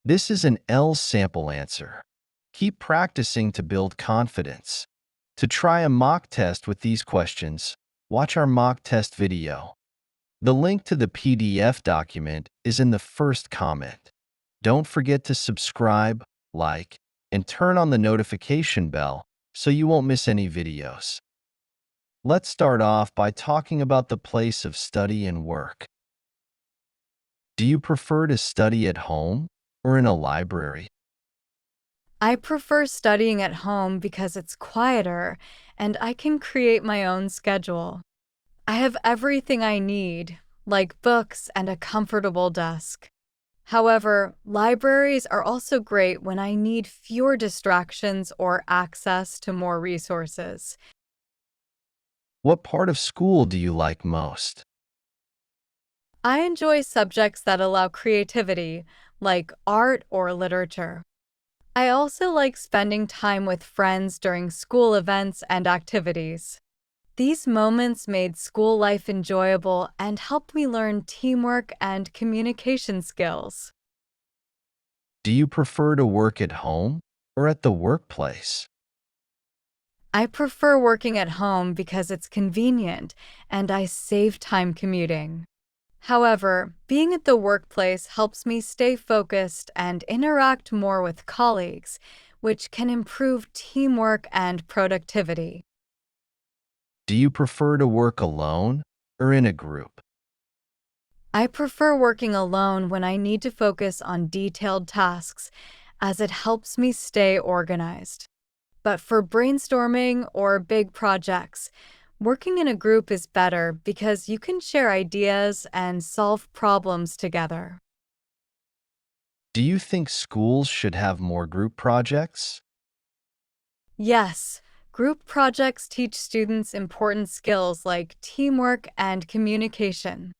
This is an L sample answer. Keep practicing to build confidence. To try a mock test with these questions, watch our mock test video. The link to the PDF document is in the first comment. Don't forget to subscribe, like, and turn on the notification bell so you won't miss any videos. Let's start off by talking about the place of study and work. Do you prefer to study at home or in a library? I prefer studying at home because it's quieter and I can create my own schedule. I have everything I need, like books and a comfortable desk. However, libraries are also great when I need fewer distractions or access to more resources. What part of school do you like most? I enjoy subjects that allow creativity, like art or literature. I also like spending time with friends during school events and activities. These moments made school life enjoyable and helped me learn teamwork and communication skills. Do you prefer to work at home or at the workplace? I prefer working at home because it's convenient and I save time commuting. However, being at the workplace helps me stay focused and interact more with colleagues, which can improve teamwork and productivity. Do you prefer to work alone or in a group? I prefer working alone when I need to focus on detailed tasks, as it helps me stay organized. But for brainstorming or big projects, working in a group is better because you can share ideas and solve problems together. Do you think schools should have more group projects? Yes, group projects teach students important skills like teamwork and communication.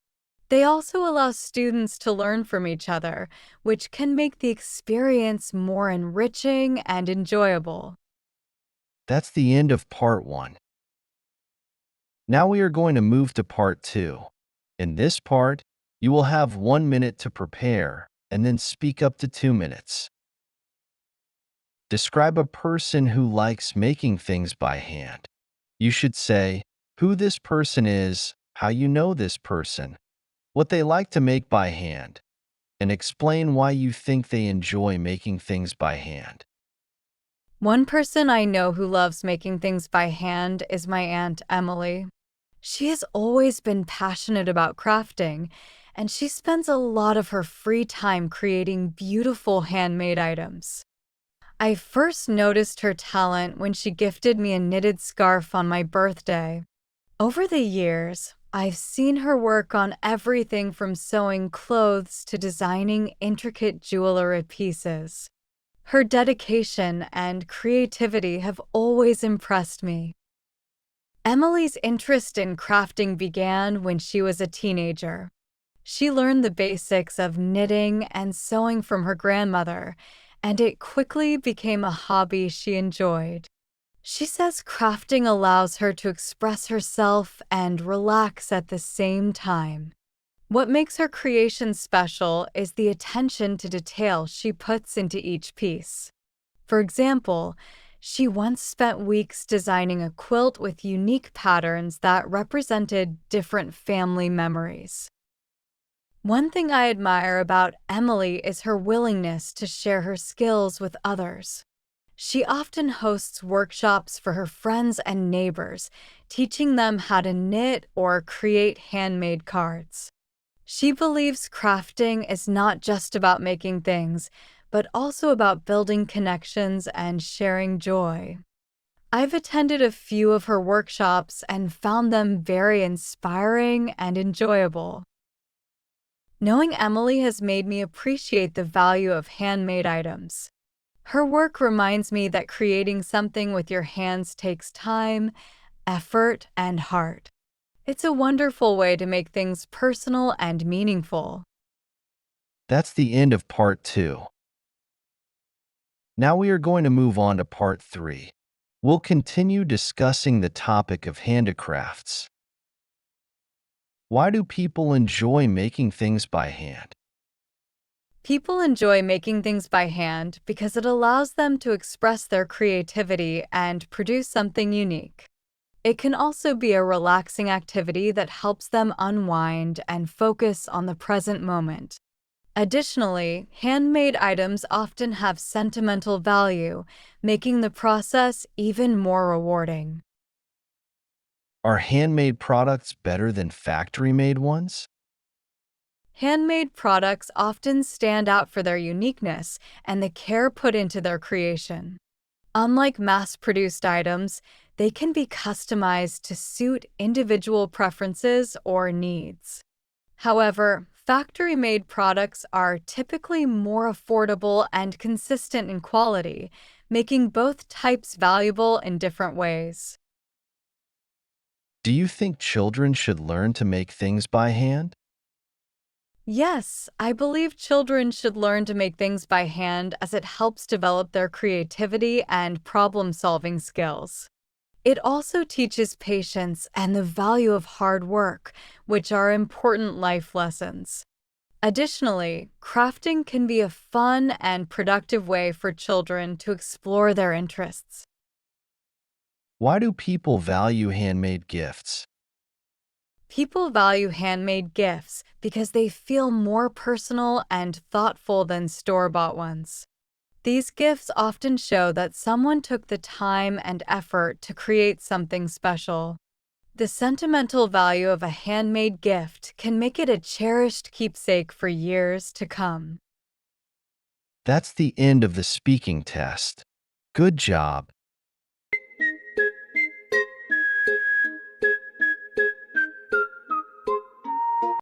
They also allow students to learn from each other, which can make the experience more enriching and enjoyable. That's the end of part 1. Now we are going to move to part 2. In this part, you will have 1 minute to prepare and then speak up to 2 minutes. Describe a person who likes making things by hand. You should say who this person is, how you know this person, what they like to make by hand, and explain why you think they enjoy making things by hand. One person I know who loves making things by hand is my Aunt Emily. She has always been passionate about crafting, and she spends a lot of her free time creating beautiful handmade items. I first noticed her talent when she gifted me a knitted scarf on my birthday. Over the years, I've seen her work on everything from sewing clothes to designing intricate jewelry pieces. Her dedication and creativity have always impressed me. Emily's interest in crafting began when she was a teenager. She learned the basics of knitting and sewing from her grandmother, and it quickly became a hobby she enjoyed. She says crafting allows her to express herself and relax at the same time. What makes her creation special is the attention to detail she puts into each piece. For example, she once spent weeks designing a quilt with unique patterns that represented different family memories. One thing I admire about Emily is her willingness to share her skills with others. She often hosts workshops for her friends and neighbors, teaching them how to knit or create handmade cards. She believes crafting is not just about making things, but also about building connections and sharing joy. I've attended a few of her workshops and found them very inspiring and enjoyable. Knowing Emily has made me appreciate the value of handmade items. Her work reminds me that creating something with your hands takes time, effort, and heart. It's a wonderful way to make things personal and meaningful. That's the end of part 2. Now we are going to move on to part 3. We'll continue discussing the topic of handicrafts. Why do people enjoy making things by hand? People enjoy making things by hand because it allows them to express their creativity and produce something unique. It can also be a relaxing activity that helps them unwind and focus on the present moment. Additionally, handmade items often have sentimental value, making the process even more rewarding. Are handmade products better than factory-made ones? Handmade products often stand out for their uniqueness and the care put into their creation. Unlike mass produced items, they can be customized to suit individual preferences or needs. However, factory made products are typically more affordable and consistent in quality, making both types valuable in different ways. Do you think children should learn to make things by hand? Yes, I believe children should learn to make things by hand as it helps develop their creativity and problem solving skills. It also teaches patience and the value of hard work, which are important life lessons. Additionally, crafting can be a fun and productive way for children to explore their interests. Why do people value handmade gifts? People value handmade gifts because they feel more personal and thoughtful than store bought ones. These gifts often show that someone took the time and effort to create something special. The sentimental value of a handmade gift can make it a cherished keepsake for years to come. That's the end of the speaking test. Good job.